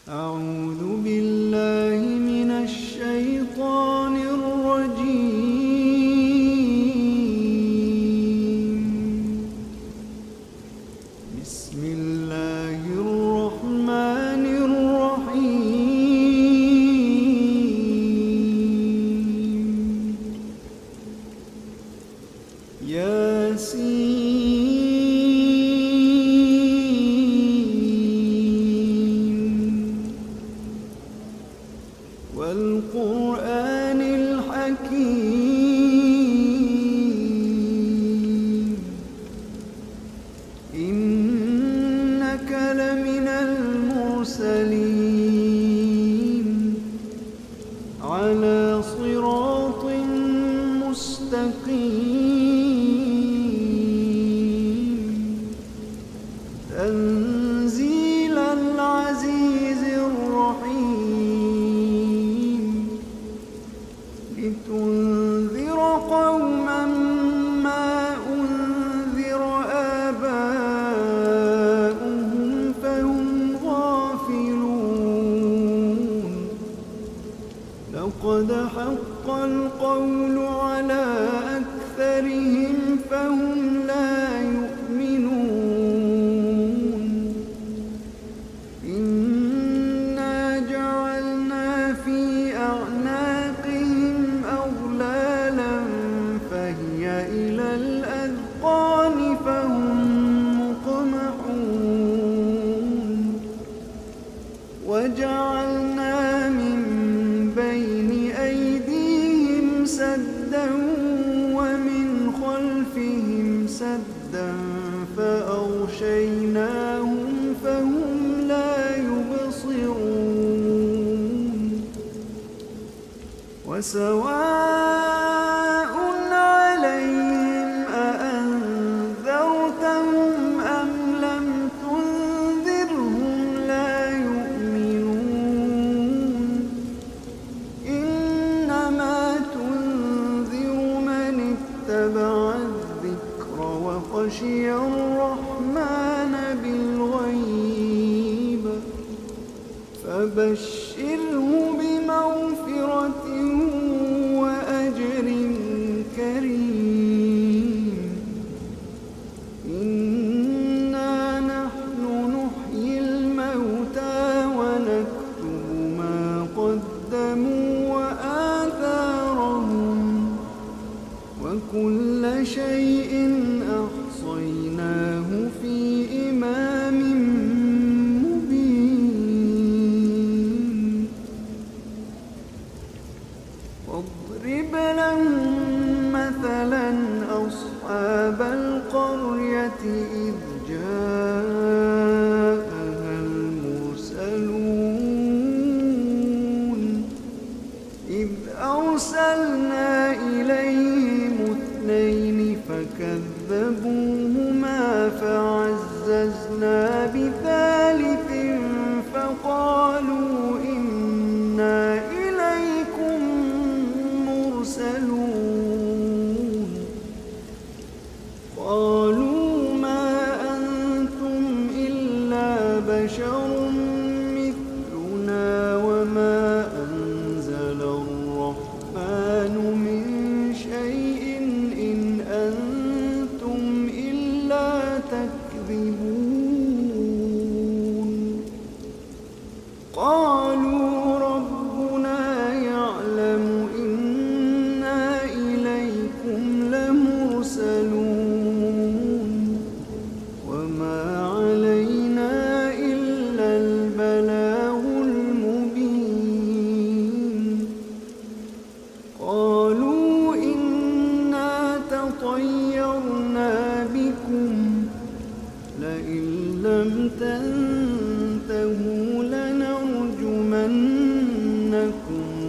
أعوذ بالله من الشيطان الرجيم. بسم الله الرحمن الرحيم. ياسين والقرآن الحكيم إنك لمن المرسلين على صراط مستقيم تنزيل العزيز الرحيم لتنذر قوما ما أنذر آباؤهم فهم غافلون لقد حق القول على أكثرهم فهم لا يؤمنون إنا جعلنا في أعناقهم أغلالا فهي إلى الأذقان فهم مقمحون وجعلنا من بين أيديهم سدا ومن خلفهم سدا فأغشيناهم فهم لا يبصرون وسواء عليهم أأنذرتهم أم لم تنذرهم لا يؤمنون إنما تنذر من اتبع الذكر وخشي الرحمن بالغيب فبشره بمغفرة وأجر كريم إنا نحن نحيي الموتى ونكتب ما قدموا وآثارهم وكل شيء أحصيناه في إمام مبين واضرب لهم مثلا أصحاب القرية إذ جاءها المرسلون إذ أرسلنا إليهم اثنين فكذبوهما فعززنا بثالث فقالوا إنا إليكم مرسلون قالوا ما أنتم إلا بشر مثلنا وما أنزل الرحمن من شيء إن أنتم إلا تكذبون قالوا ربنا يعلم إنا إليكم لمرسلون وما علينا إلا البلاغ المبين قالوا إنا تطيرنا بكم لئن لم تنتهوا لنرجمنكم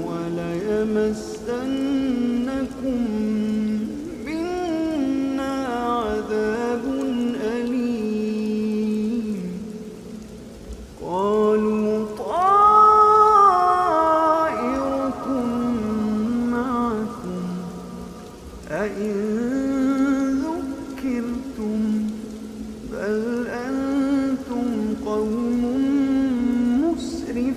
وليمسنكم منا عذاب أليم قالوا طائركم معكم أئن ذكرتم بل أنتم قوم مسرفون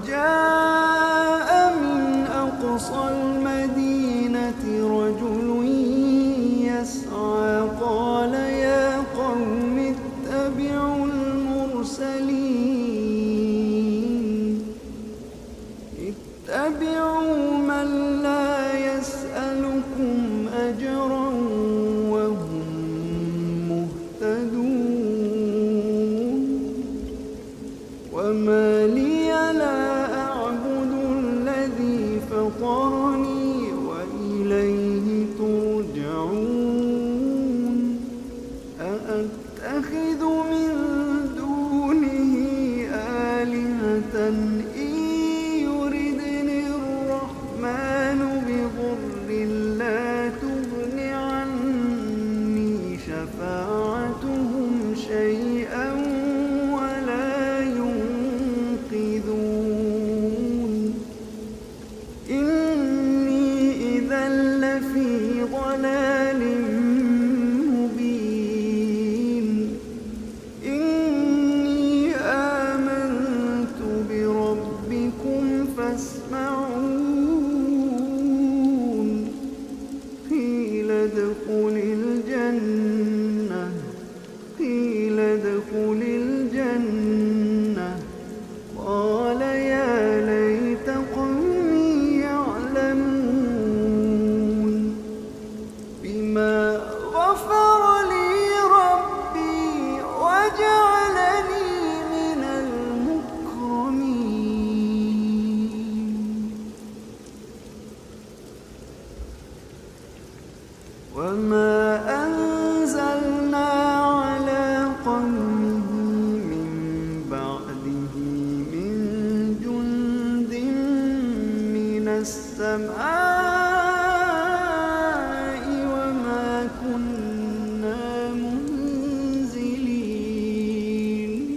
وجاء من أقصى المدينة رجل يسعى قال يا قوم اتبعوا المرسلين اتبعوا من لا يسألكم أجرا وهم مهتدون وما لي لا أعبد الذي فطرني وإليه ترجعون أأتخذ من دونه آلهة إن يردني الرحمن بضر لا تغن عني شفاعتهم شيئا ولا ينقذون إني إذا لفي ضلال مبين إني آمنت بربكم فاسمعون قيل ادخل الجنة قال يا ليت قومي يعلمون بما غفر لي ربي وجعلني من المكرمين وما أنزلنا على قومه من بعده من جند من السماء وما كنا منزلين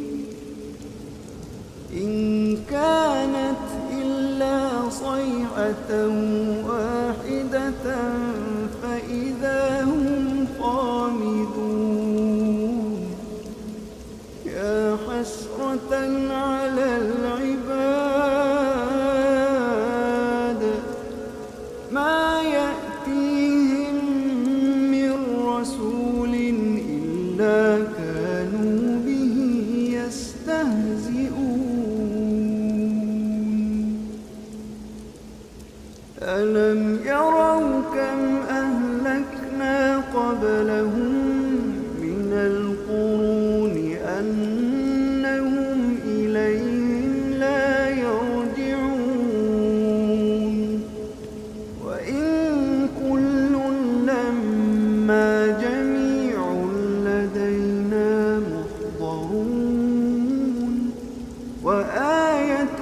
إن كانت إلا صيحة واحدة فإذا هم خامدون يا حسرة على العباد ما يأتيهم من رسول إلا كانوا به يستهزئون ألم يروا كم أهلكنا قبلهم من القرون أنهم إليهم لا يرجعون وإن كل لما جميع لدينا محضرون وآية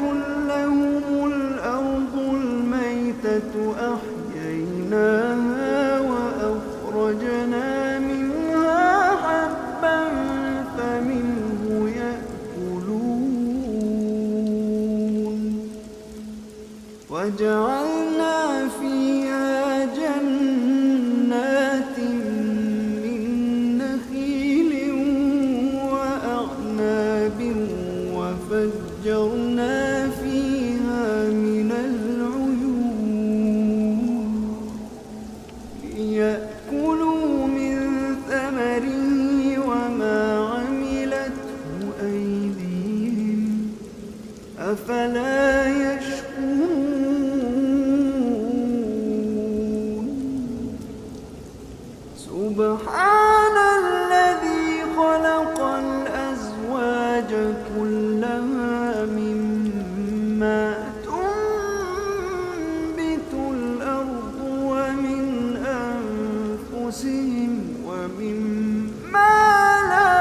لهم الأرض الميتة أحييناها وأخرجنا منها حبا فمنه يأكلون وجعلنا فيها جنات من نخيل وأعناب وفجرنا فيها من العيون ليأكلوا من ثمره وما عملته أيديهم أفلا يشكرون سبحان الذي خلق الأزواج كلها مما تنبت الأرض ومن أنفسهم ومما لا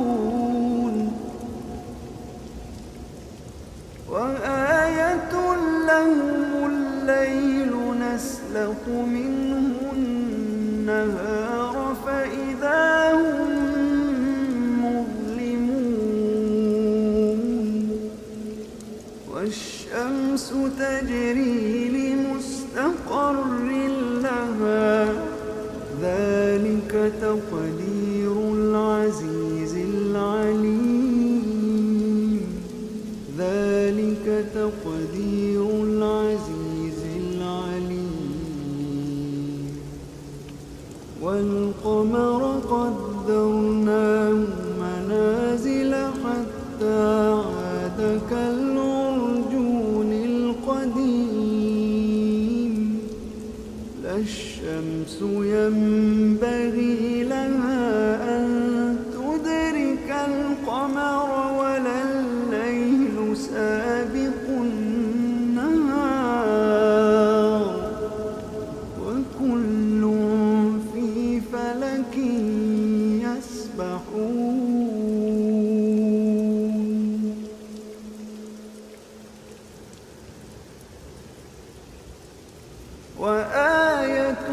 يعلمون وآية لهم الليل نسلخ منه النهار فإذا هم مظلمون والشمس تجري لمستقر لها ذلك تقدير العزيز العليم والقمر قدرناه منازل حتى عاد كالعرجون القديم لا الشمس ينبغي لها أن تدرك القمر ولا الليل سابق النهار وكل في فلك يسبحون وآية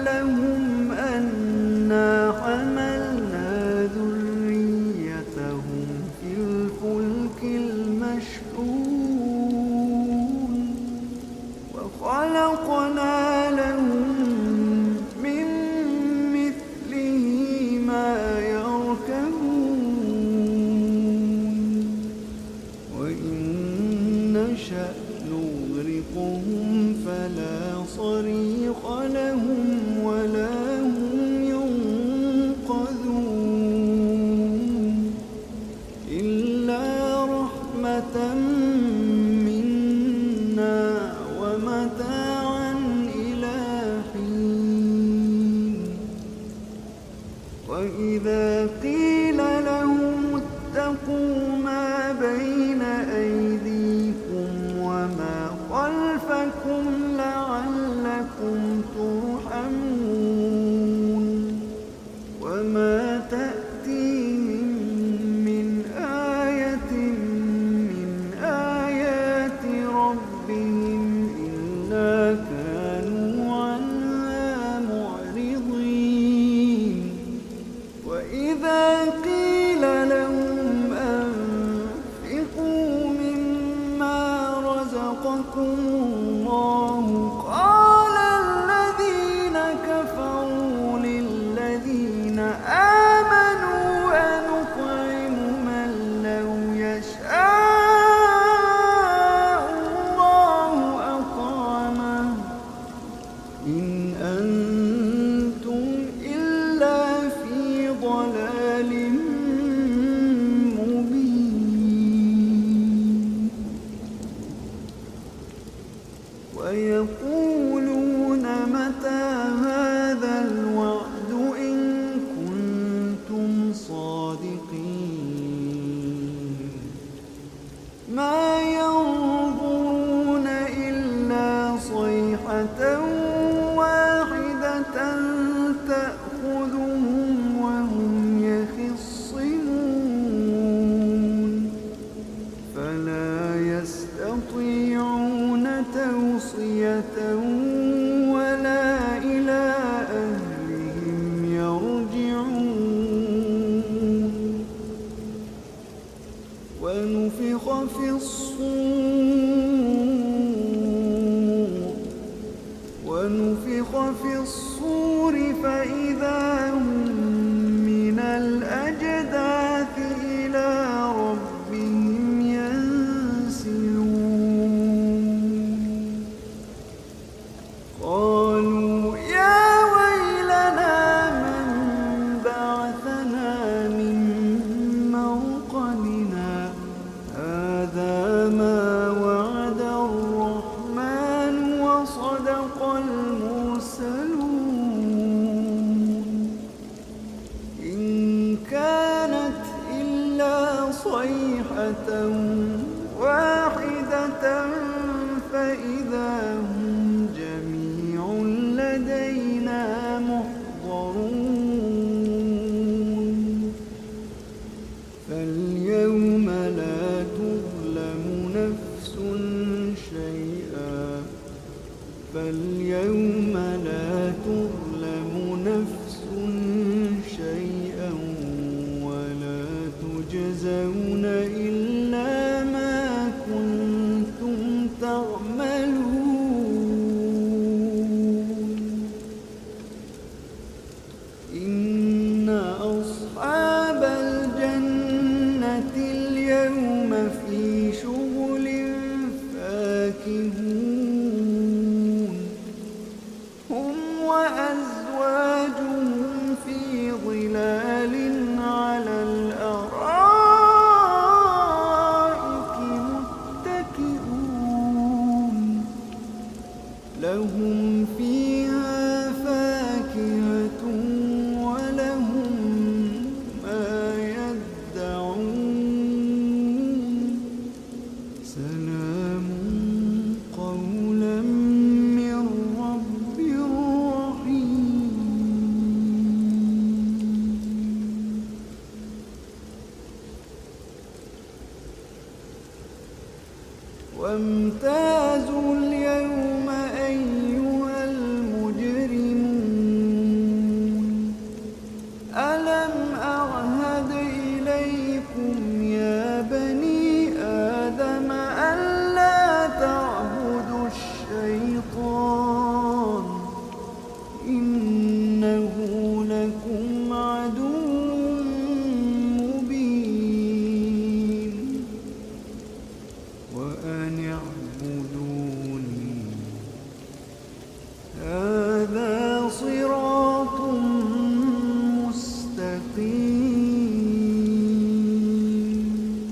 لهم أنا حملنا ذريتهم في الفلك المشحون وخلقنا لهم من مثله ما يركبون وإن نشأ نغرقهم فلا صريخ لهم ولا هم ينقذون إلا رحمة منا ومتاعا إلى حين وإذا قيل لهم اتقوا ما بين أيديكم وما خلفكم لعلكم ترحمون وما تأتيهم من آية من آيات ربهم إلا كانوا عنها معرضين وإذا قيل لهم أنفقوا مما رزقكم الله قال الذين كفروا للذين آمنوا أنطعم من لو يشاء الله أطعمه إن أنتم إلا في ضلال مبين ويقولون متى هذا الوعد إن كنتم صادقين ما ينظرون إلا صيحة واحدة تأخذهم وهم يخصمون فلا يستطيعون توصية ولا إلى أهلهم يرجعون ونفخ في الصور فإذا هم من الأجداث إلى ربهم ينسلون قالوا يا ويلنا من بعثنا من مرقدنا هذا ما وعد الرحمن وصدق المرسلون إن كانت إلا صيحة واحدة فإذا هم جميع لدينا محضرون فاليوم لا تظلم نفس شيئا ولا تجزون إلا ما كنتم تعملون إن أصحاب الجنة اليوم في شغل فاكهون هم وأزواجهم وامتازوا اليوم أيها المجرمون ألم أعهد إليكم يا بني آدم ألا تعبدوا الشيطان إنه لكم عدو مبين وأن اعبدوني هذا صراط مستقيم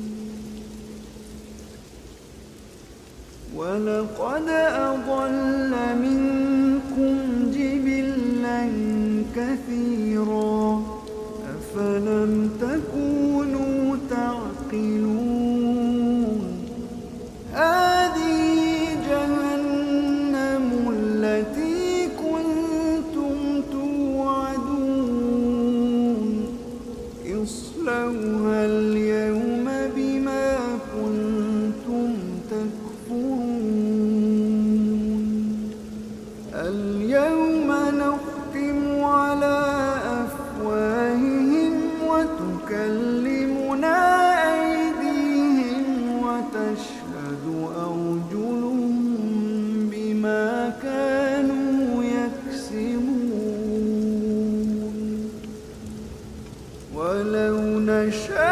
ولقد أضل منكم جبلا كثيرا أفلم تكونوا تعقلون هذه جهنم التي كنتم توعدون اصلوها اليوم بما كنتم تكفرون اليوم نختم على أفواههم وتكلمنا أيديهم وتشهد أرجلهم بما كانوا يكسبون ولو نشاء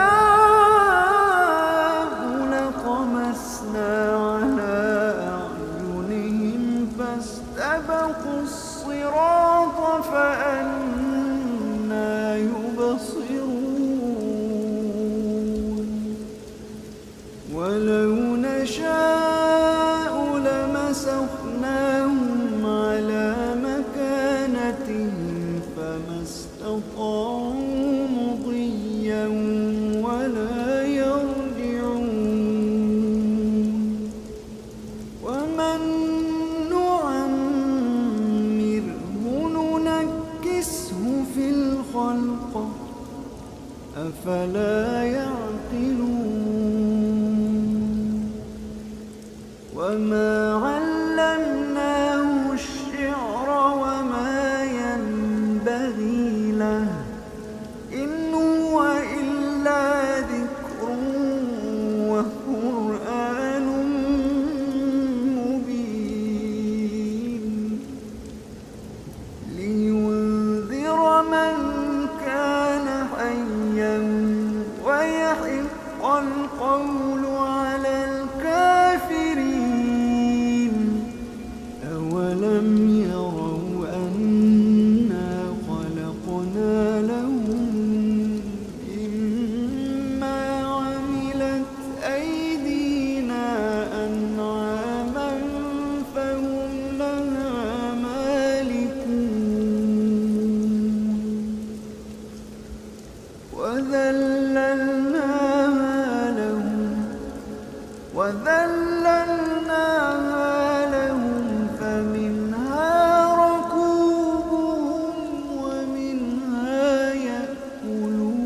لطمسنا على أعينهم فاستبقوا الصراط فأنى يبصرون ولو نشاء لمسخناهم على مكانتهم فما استطاعوا مضيا ولا يرجعون ومن نعمره ننكسه في الخلق أفلا يعقلون وما علمناه الشعر وما ينبغي له إن هو إلا ذكر وقرآن مبين لينذر من كان حيا ويحق القول على الكافرين أولم يروا أنا خلقنا لهم مما عملت أيدينا أنعاما فهم لها مالكون وذللناها لهم فمنها ركوبهم ومنها يأكلون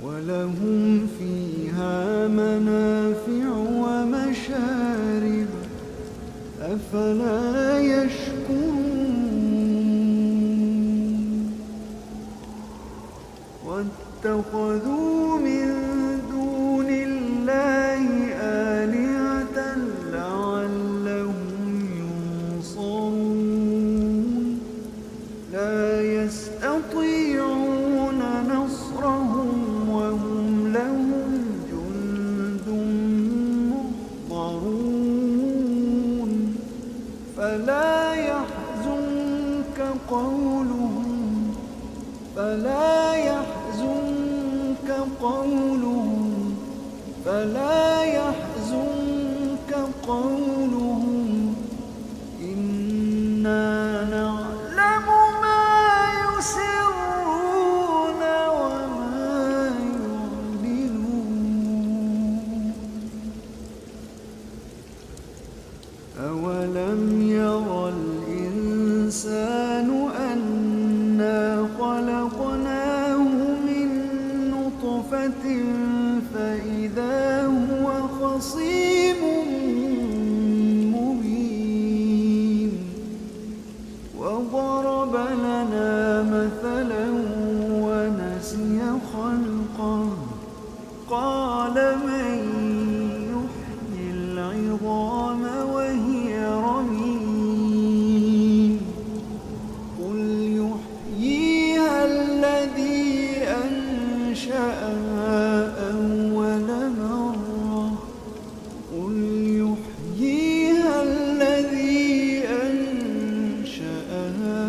ولهم فيها منافع ومشارب أفلا يشكرون واتخذوا من دون الله آلهة لعلهم ينصرون لا يستطيعون نصرهم وهم لهم جند محضرون فلا يحزنك قولهم إنا نعلم ما يسرون وما يعلنون أولم ير الإنسان أنا خلقناه من نطفة فإذا وضرب لنا مثلا ونسي خلقه قال من يحيي العظام وهي رميم قل يحييها الذي أنشأها أول مرة قل يحييها الذي أنشأها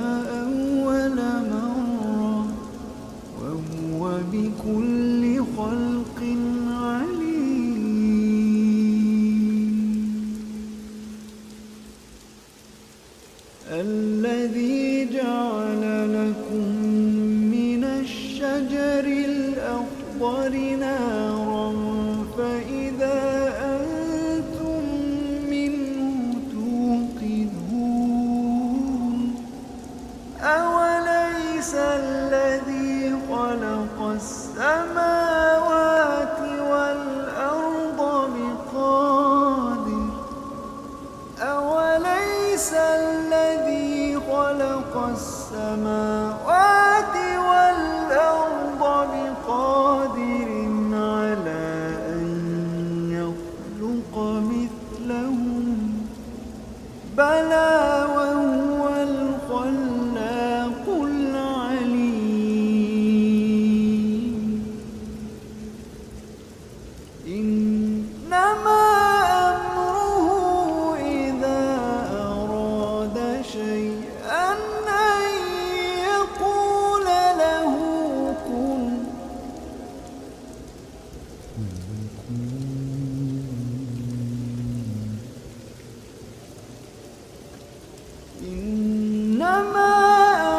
أول مرة وهو بكل خلق عليم الذي جعل لكم من الشجر الأخضر نارا فإذا أنتم منه توقدون أوليس الذي خلق السماوات والأرض بقادر أوليس الذي خلق السماوات والأرض بقادر على أن يخلق مثلهم بلى وهو الخلاق العليم إنما أمره إذا أراد شيئا أن يقول له كن إنما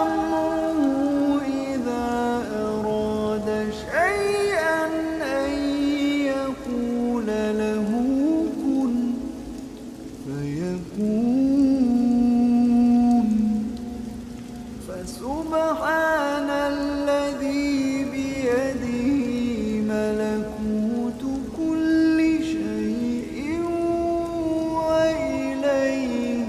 أمره إذا أراد شيئا أن يقول له كن فيكون فسبحان الذي بيده ملكوت كل شيء وإليه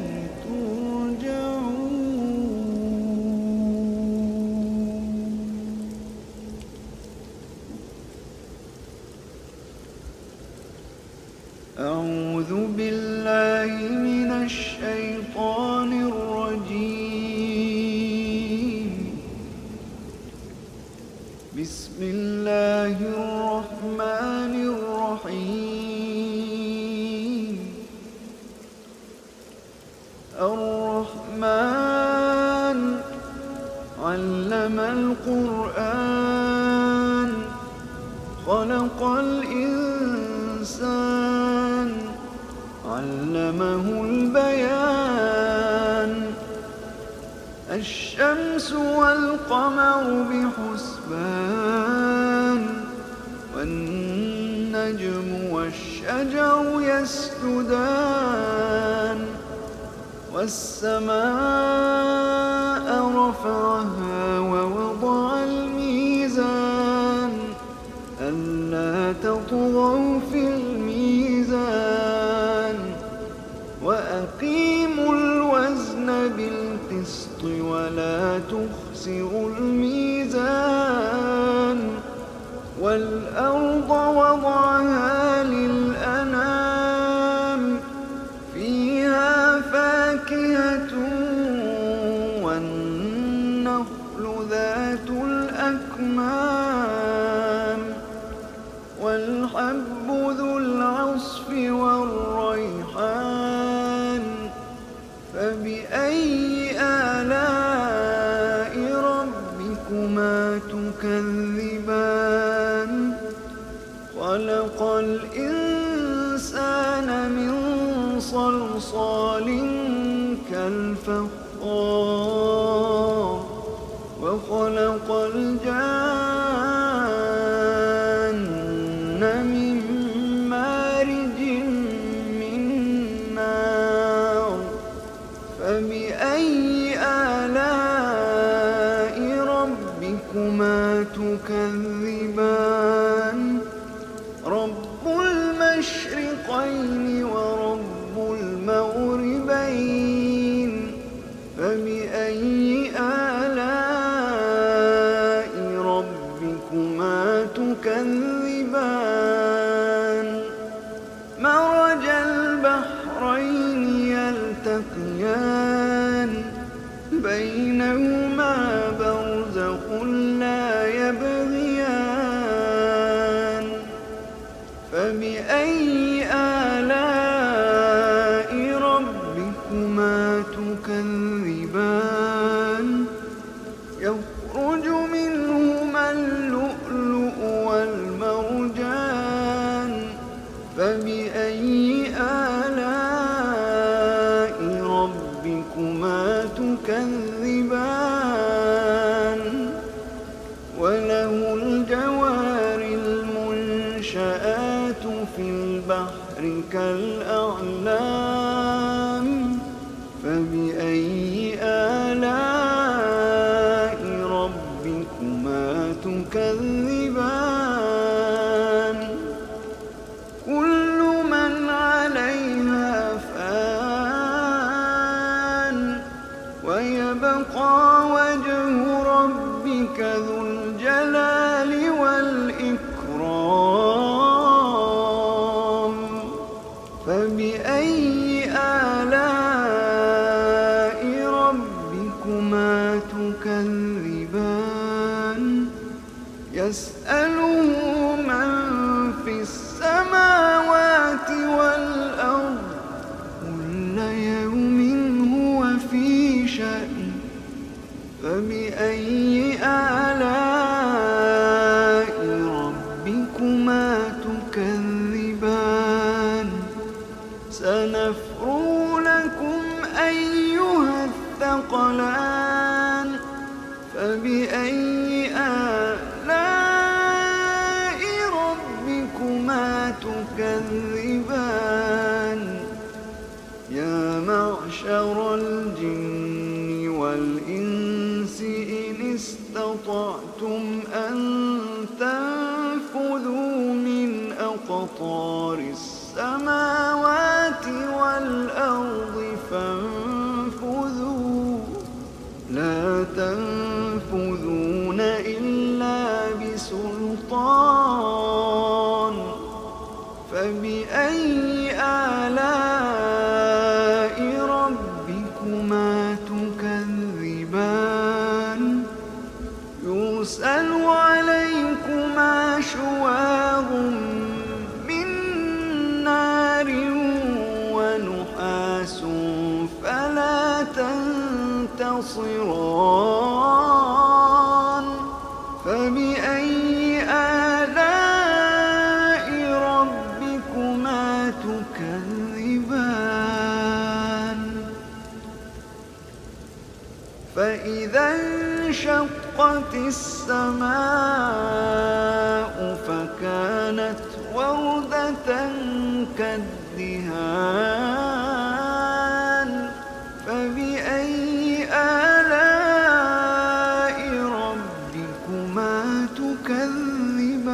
أعوذ بالله من الشيطان الرجيم بسم الله الرحمن الرحيم الرحمن علم القرآن خلق الإنسان علمه البيان الشمس والقمر بحسبان والنجم والشجر يسجدان والسماء رفعها ووضع الميزان ألا تطغوا في الميزان وأقيموا الوزن بالقسط ولا تخسروا الميزان والأرض وضعها للأنام فيها فاكهة والنخل ذات الأكمام والحب ذو العصف والريحان فبأي آلاء ربكما تكذبان خلق الإنسان من صلصال كالفخار وخلق الجان من مارج من نار فبأي آلاء ربكما تكذبان رب المشرقين ورب المغربين فبأي بينهما برزخ لا يبغيان فبأي آلاء ربكما تكذبان يخرج منهما اللؤلؤ والمرجان فبأي آلاء ربكما تكذبان وله الجوار المنشآت في البحر كالأعلام فبأي آلاء ربكما تكذبان كل من عليها فان ويبقى وجه ربك ذو الجلال والإكرام فبأي آلاء ربكما تكذبان يسأله من في السماوات والأرض كل يوم هو في شأن فبأي آلاء ربكما تكذبان سنفرغ لكم أيها الثقلان فبأي آلاء ربكما تكذبان يا معشر الجن والإنس إن استطعتم أن تنفذوا من أقطار السماوات والأرض فانفذوا لا تنفذون إلا بسلطان فبأي آلاء ربكما تكذبان يرسل عليكما شواظ من نار ونحاس فلا تنتصران فبأي آلاء ربكما تكذبان فإذا انشقت السماء فكانت وردة كالدهان فبأي آلاء ربكما تكذبان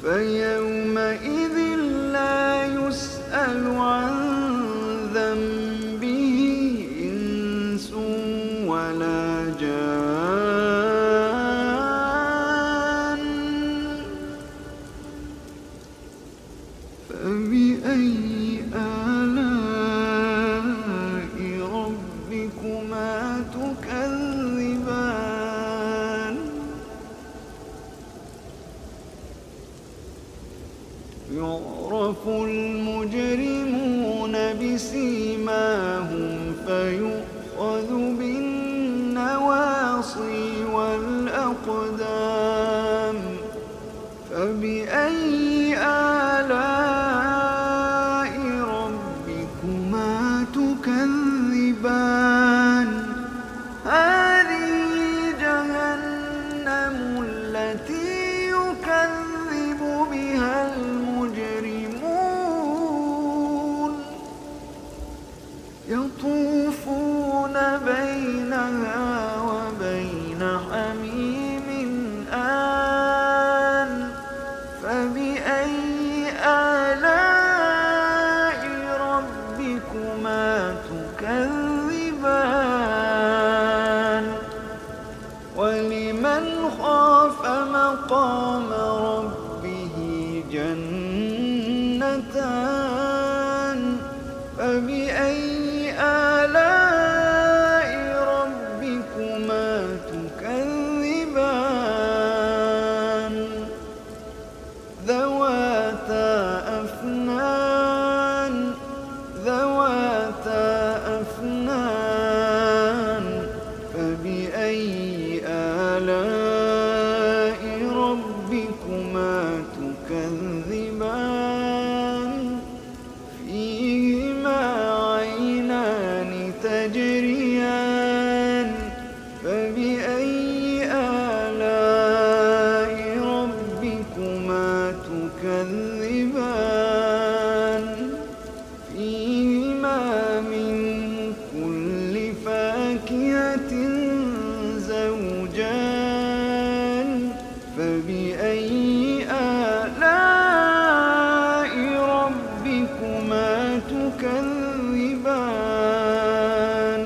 فيومئذ لا يسأل عن ذنبه إنس ولا جان فبأي آلاء ربكما تكذبان يعرف المجرمون بسيماهم فيؤخذ بالنواصي والأقدام فبأي آلاء ربكما تكذبان هذه جهنم التي يكذب بها المجرمون يطوفون بينها وبين حميم آن فبأي آلاء ربكما تكذبان ولمن خاف مقام ربه جنتان فبأي آلاء أفنان فبأي آلاء ربكما تكذبان فيهما عينان تجريان فبأي آلاء ربكما تكذبان فيهما من كل فاكهة زوجان فبأي آلاء ربكما تكذبان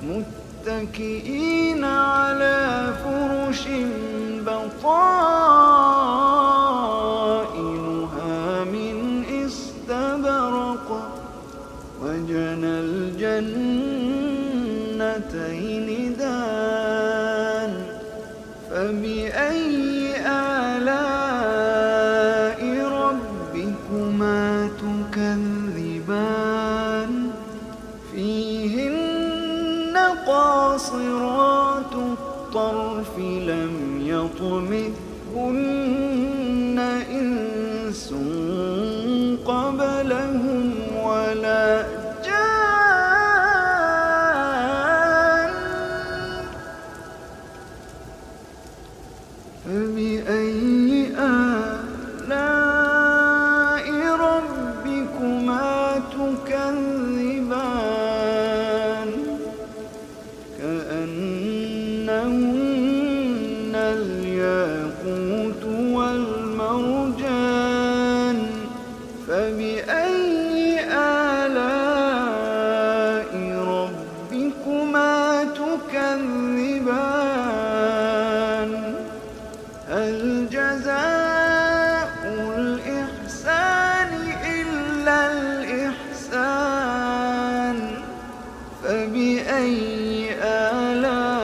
متكئين على فرش بطائنها من استبرق وجنى الجنتين دان فبأي آلاء ربكما تكذبان فيهن قاصرات الطرف لم يطمثهن إنس قبلهم ولا جان فبأي آلاء ربكما تكذبان كأنهن الياقوت والمرجان فبأي آلاء ربكما تكذبان هل جزاء الإحسان إلا الإحسان فبأي آلاء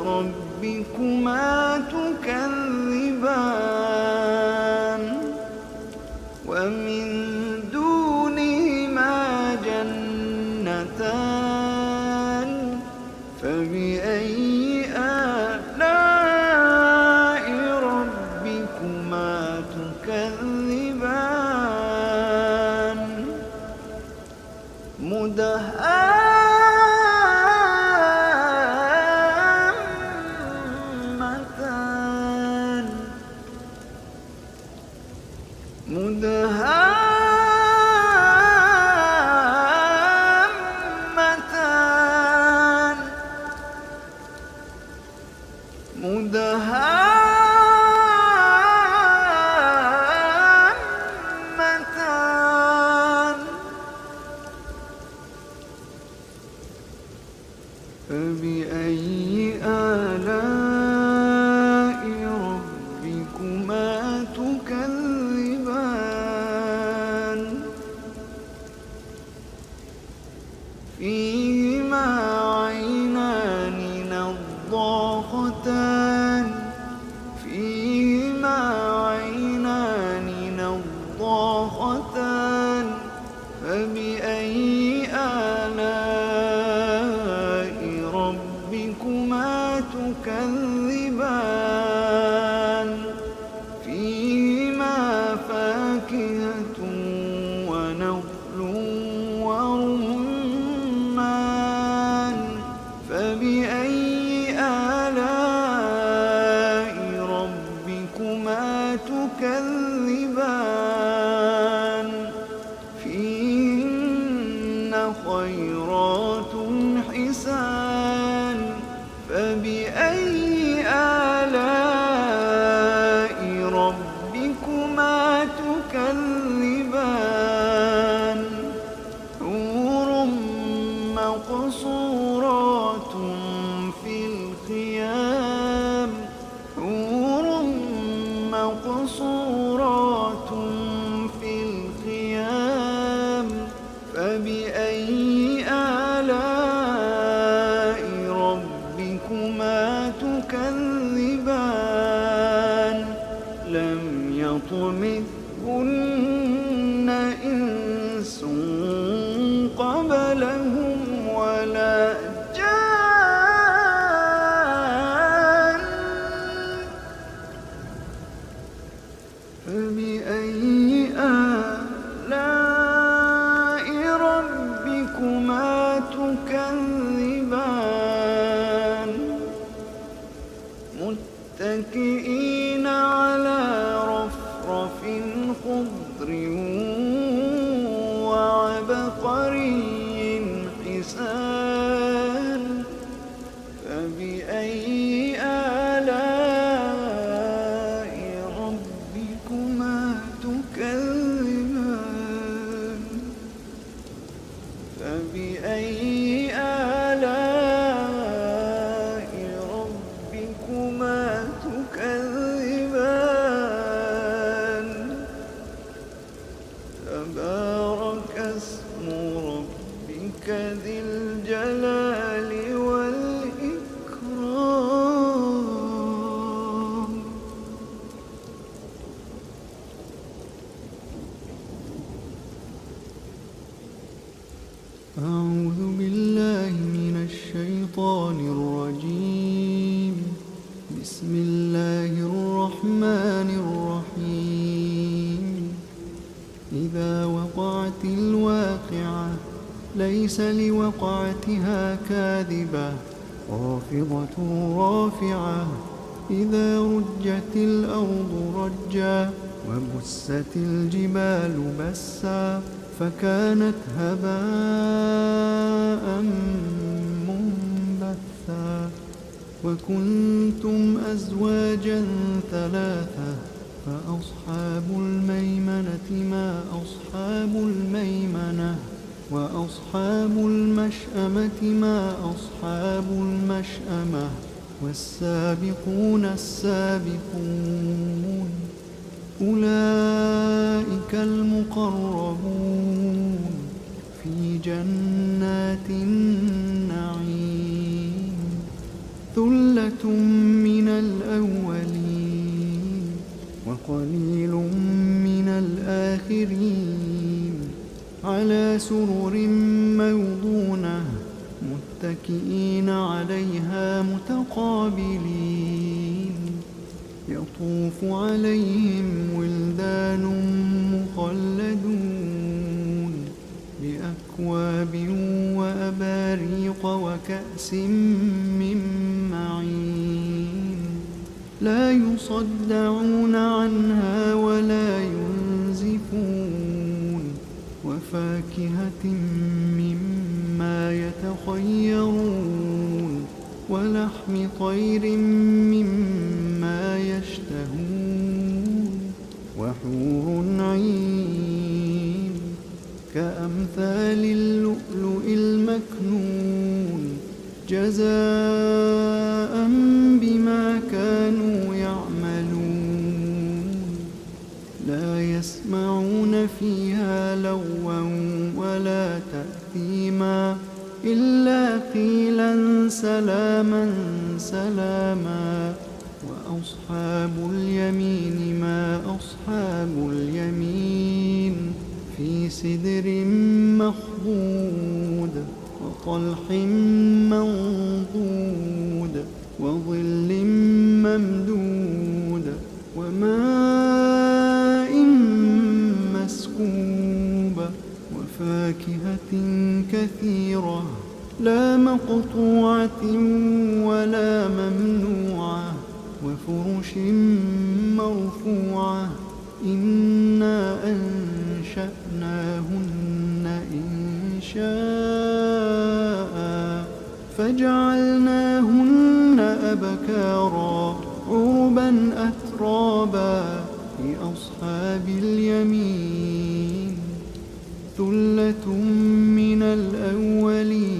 ربكما تكذبان ومن دونهما جنتان فبأي آلاء ربكما تكذبان مدهامتان مدهامتان فبأي آلاء ربكما تكذبان فيهما عينان نضاختان فيهما عينان نضاختان فبأي آلاء ربكما تكذبان فيهما فاكهة ونخل ورمان فبأي آلاء ربكما تكذبان فيهن خيرات حسان فبأي آلاء ربكما تكذبان حور مقصورات في الخيام حور مقصورات في الخيام فبأي آلاء ربكما تكذبان لم يطمثهن إنس لهم ولا جان فبأي آلاء ربكما تكذبان متكئين على رفرف خضر وعبقري حسان فبأي آلاء ربكما تكذبان فبأي آلاء ربكما تكذبان تبارك اسم ربك ذي الجلال والإكرام. أعوذ بالله من الشيطان الرجيم. بسم الله الرحمن الرحيم. إذا وقعت الواقعة ليس لوقعتها كاذبة خافضة رافعة إذا رجت الأرض رجا وبست الجبال بسا فكانت هباء منبثا وكنتم أزواجا ثلاثة فأصحاب الميمنة ما أصحاب الميمنة وأصحاب المشأمة ما أصحاب المشأمة والسابقون السابقون أولئك المقربون في جنات النعيم ثلة من الأولين وقليل من الآخرين على سرر موضونة متكئين عليها متقابلين يطوف عليهم ولدان مخلدون بأكواب وأباريق وكأس من معين لا يصدعون عنها ولا ينزفون وفاكهة مما يتخيرون ولحم طير مما يشتهون وحور عين كأمثال اللؤلؤ المكنون جزاء بما كانوا يعملون لا يسمعون فيها لغوا ولا تأثيما إلا قيلا سلاما سلاما وأصحاب اليمين ما أصحاب اليمين في سدر مخضود وطلح منضود وظل ممدود وماء مسكوب وفاكهة كثيرة لا مقطوعة ولا ممنوعة وفرش مرفوعة إنا أنشأناهن إنشاء فجعلناهن أبكارا عربا أترابا لأصحاب اليمين ثلة من الأولين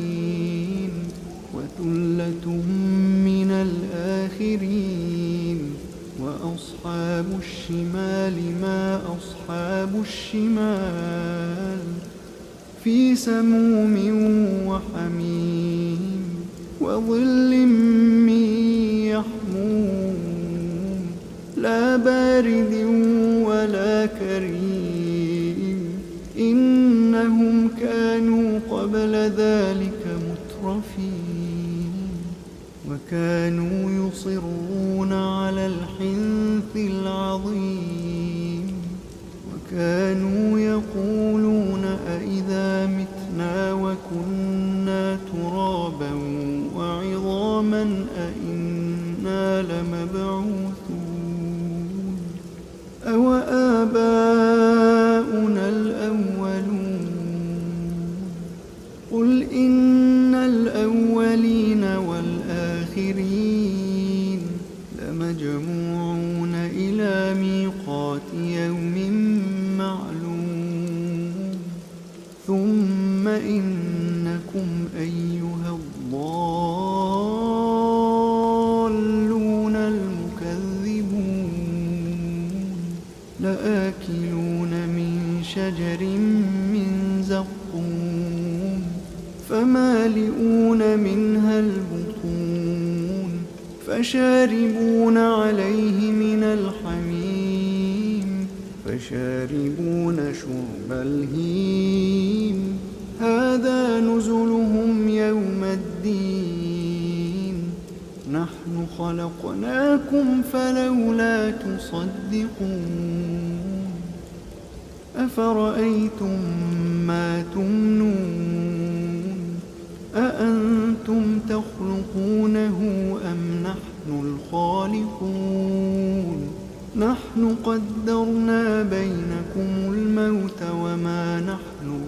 وثلة من الآخرين وأصحاب الشمال ما أصحاب الشمال في سموم وحميم وظل من يحموم لا بارد ولا كريم إنهم كانوا قبل قبل ذلك مترفين وكانوا يصرون على الحنث العظيم وكانوا يقولون أئذا متنا وكنا ترابا وعظاما أئنا لمبعوثون أوآباؤنا الأولون قل إن الأولين والآخرين لمجموعون إلى ميقات يوم معلوم ثم إنكم أيها الضالون المكذبون لآكلون من شجر من زقوم فمالئون منها البطون فشاربون عليه من الحميم فشاربون شرب الهيم هذا نزلهم يوم الدين نحن خلقناكم فلولا تصدقون أفرأيتم ما تمنون أأنتم تخلقونه أم نحن الخالقون نحن قدرنا بينكم الموت وما نحن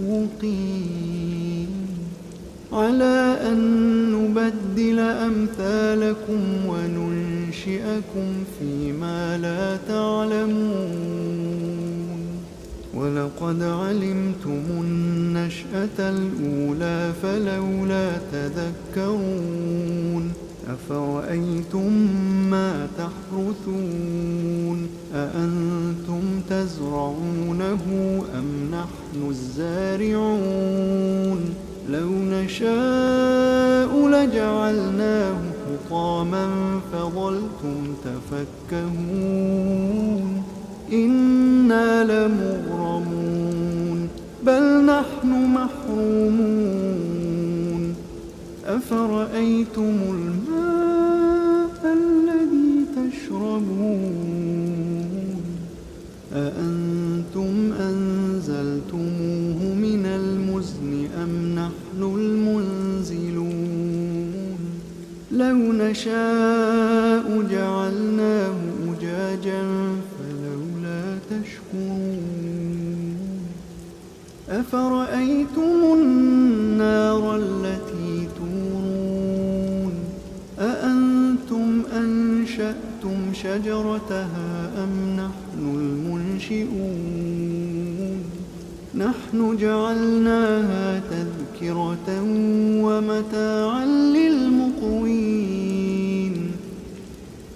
بمسبوقين على أن نبدل أمثالكم وننشئكم فيما لا تعلمون ولقد علمتم النشأة الأولى فلولا تذكرون أفرأيتم ما تحرثون أأنتم تزرعونه أم نحن الزارعون لو نشاء لجعلناه حطاما فظلتم تفكهون إنا لمغرمون بل نحن محرومون أفرأيتم الماء الذي تشربون أأنتم أنزلتموه من المزن أم نحن المنزلون لو نشاء جعلناه أجاجا فلولا تشكرون أفرأيتم النار التي تورون أأنتم أنشأتم شجرتها أم نحن المنشئون نحن جعلناها تذكرة ومتاعا للمقوين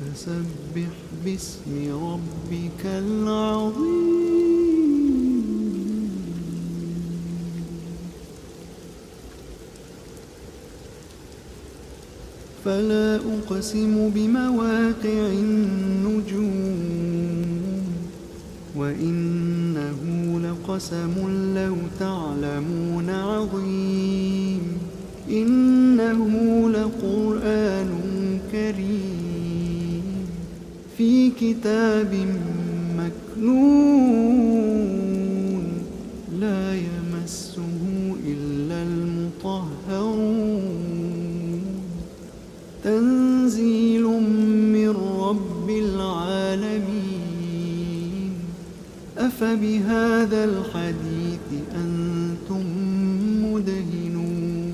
فسبح باسم ربك العظيم فلا أقسم بمواقع النجوم وإنه لقسم لو تعلمون عظيم إنه لقرآن كريم في كتاب مكنون لا يمسه إلا المطهرون تنزيل من رب العالمين أفبهذا الحديث أنتم مدهنون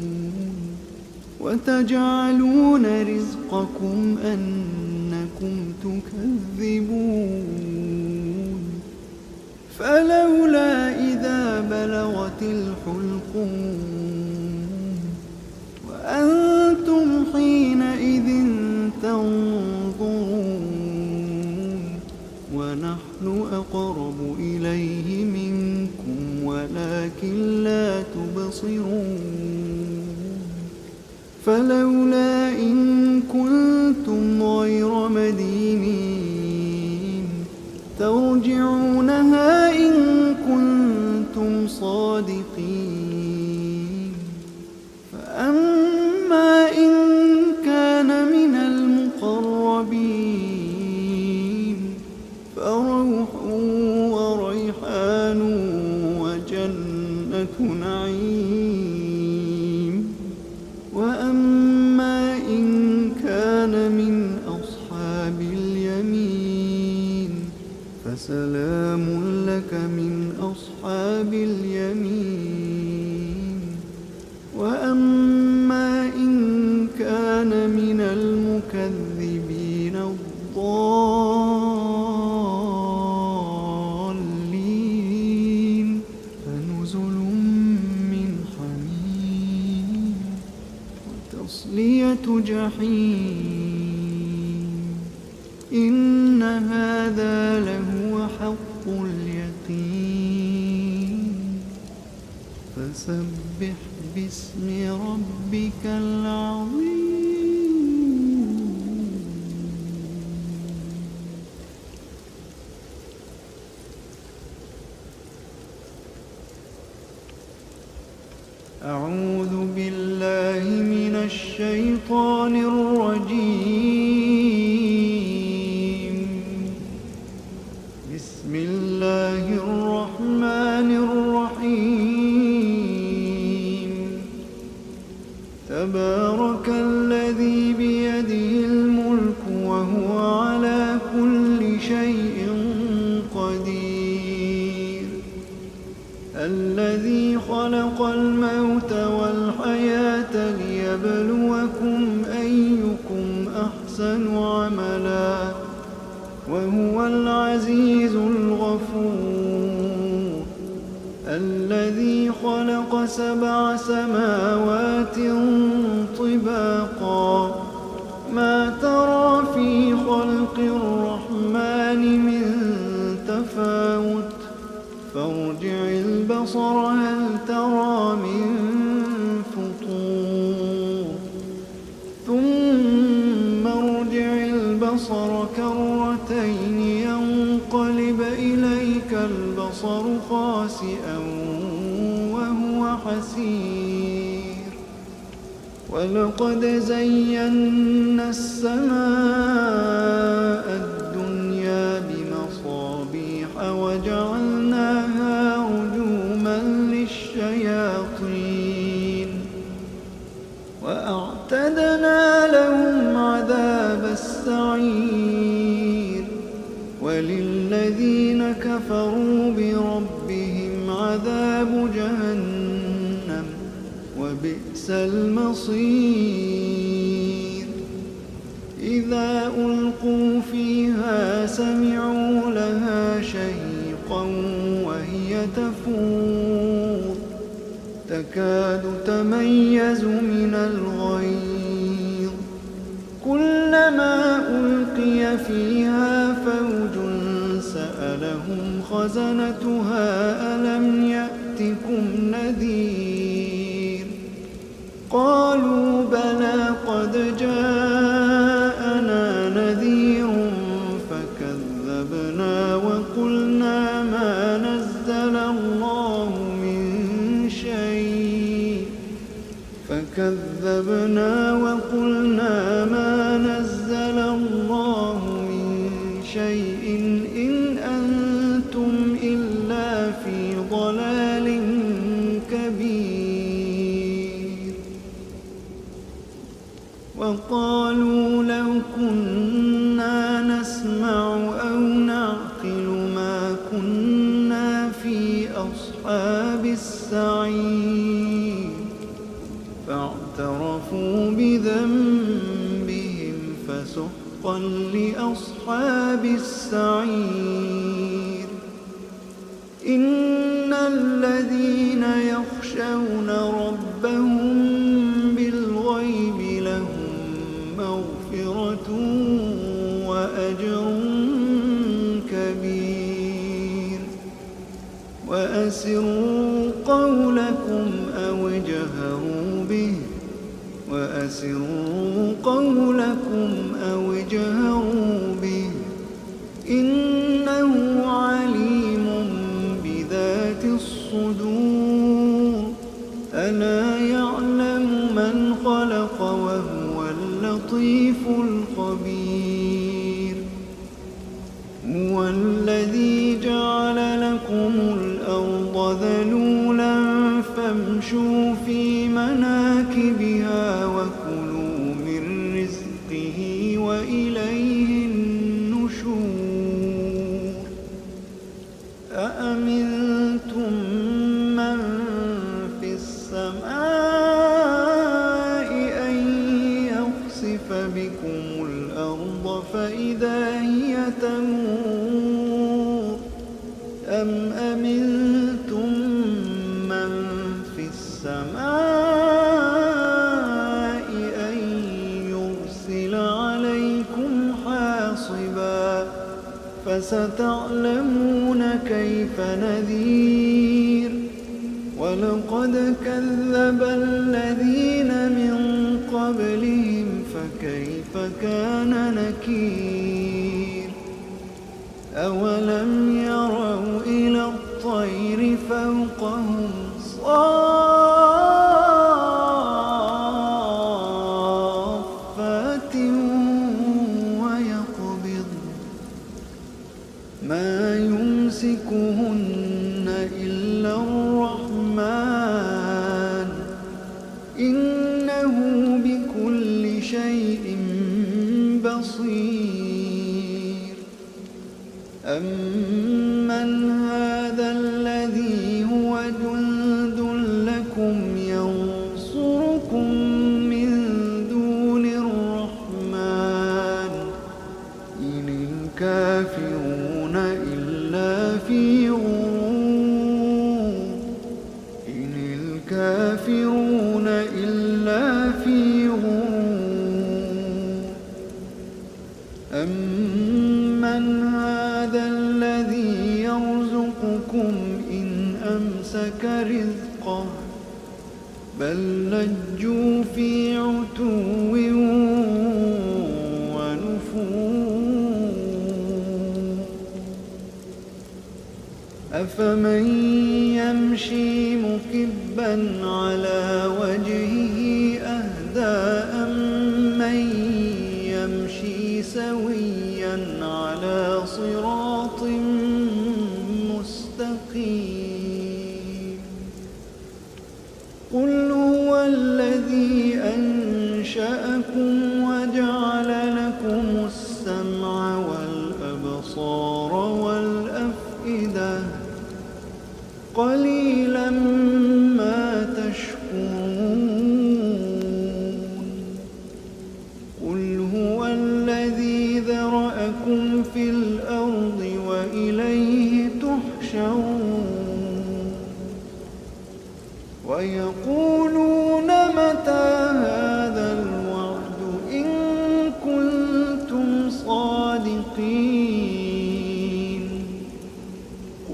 وتجعلون رزقكم أنكم تكذبون فلولا إذا بلغت الحلقوم وأنتم حينئذ تنظرون ونحن أقرب إليه منكم ولكن لا تبصرون فلولا إن كنتم غير مدينين ترجعونها إن كنتم صادقين تَصْلِيَةُ جَحِيمٍ إِنَّ هَذَا لَهُوَ حَقُّ الْيَقِينِ فَسَبِّحْ بِاسْمِ رَبِّكَ الْعَظِيمِ. أعوذ بالله من الشيطان الرجيم. بسم الله الرحمن الرحيم. تبارك الذي بيده الملك وهو على كل شيء قدير. الذي خلق الموت والحياة ليبلوكم أيكم أحسن عملا وهو العزيز الغفور. الذي خلق 7 سماوات طباقا ما ترى في خلق الرحمن من تفاوت فارجع البصر هل ترى من فطور ثم ارجع البصر كرتين ينقلب إليك البصر خاسئا وهو حسير. ولقد زينا السماء الدنيا بمصابيح وجعلناها رجوما للشياطين وأعتدنا لهم عذاب السعير. وللذين كفروا بربهم عذاب جهنم وبئس المصير. إذا ألقوا فيها سمعوا لها شهيقا وهي تفور تكاد تميز من الغيظ. كلما ألقي فيها فوج سألهم خزنتها ألم يأتكم نذير. قالوا بلى قد جاءنا نذير فكذبنا وقلنا ما نزل الله من شيء إن أنتم إلا في ضلال كبير. وقالوا لو كنا نسمع أو نعقل ما كنا في أصحاب السعير. فاعترفوا بذنبهم فسحقا لأصحاب السعير. إن الذين يخشون ربهم بالغيب لهم مغفرة وأجر كبير. وأسروا قولكم أو اجهروا به إنه عليم بذات الصدور. ألا يعلم من خلق وهو اللطيف الخبير. هو الذي جعل لكم الأرض ذلولا فامشوا في مناكبها وكلوا من رزقه وإليه النشور. أأمنتم من في السماء أن يخسف بكم الأرض فإذا هي تمور أم أمنتم من في السماء فستعلمون كيف نذير ولقد كذب الذين من قبلهم فكيف كان نكير أولم يروا إلى الطير فوقهم صافات ويقبض ما يمسكهن إلا الرحمن إنه بكل شيء بصير أمن هذا الذي هو جند لكم ينصركم من دون الرحمن إن الكافرون إلا في غرور إن الكافرون إلا في غرور أمن هذا الذي يرزقكم إن أمسك رزقه بل لجوا في عتو ونفور أفمن يمشي مكبا على وجهه أهدى أمن يمشي سويا على صراط مستقيم قل هو الذي أنشأكم وجعل لكم السمع والأبصار والأفئدة قليلا ما تشكرون قل هو الذي ذرأكم في الأرض وإليه تحشرون ويقولون متى هذا الوعد إن كنتم صادقين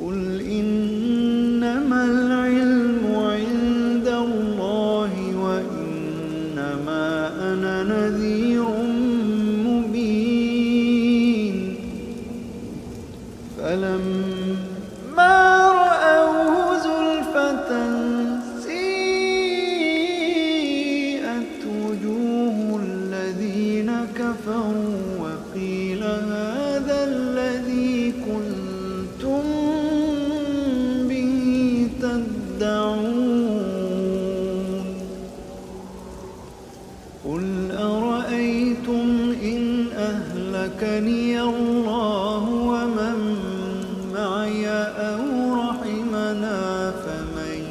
قل إنما العلم عند الله وإنما أنا نذير مبين فلما رأوه زلفة سيئت وجوه الذين كفروا وقيل هذا الذي كنتم به تدعون قل أرأيتم إن أهلكني الله ومن معي أو رحمنا فمن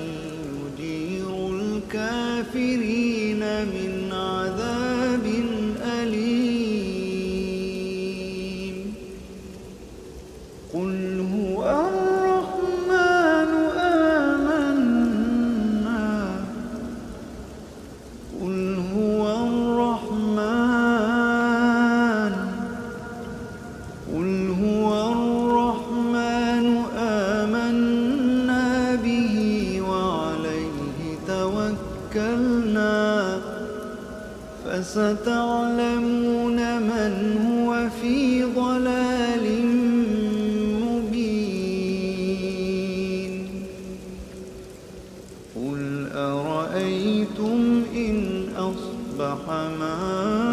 يجير الكافرين من عذاب أليم قل هو الرحمن آمنا قل هو الرحمن قل هو الرحمن آمنا به وعليه توكلنا فستعلمون من هو في ضلال مبين قل أرأيتم إن أصبح ماؤكم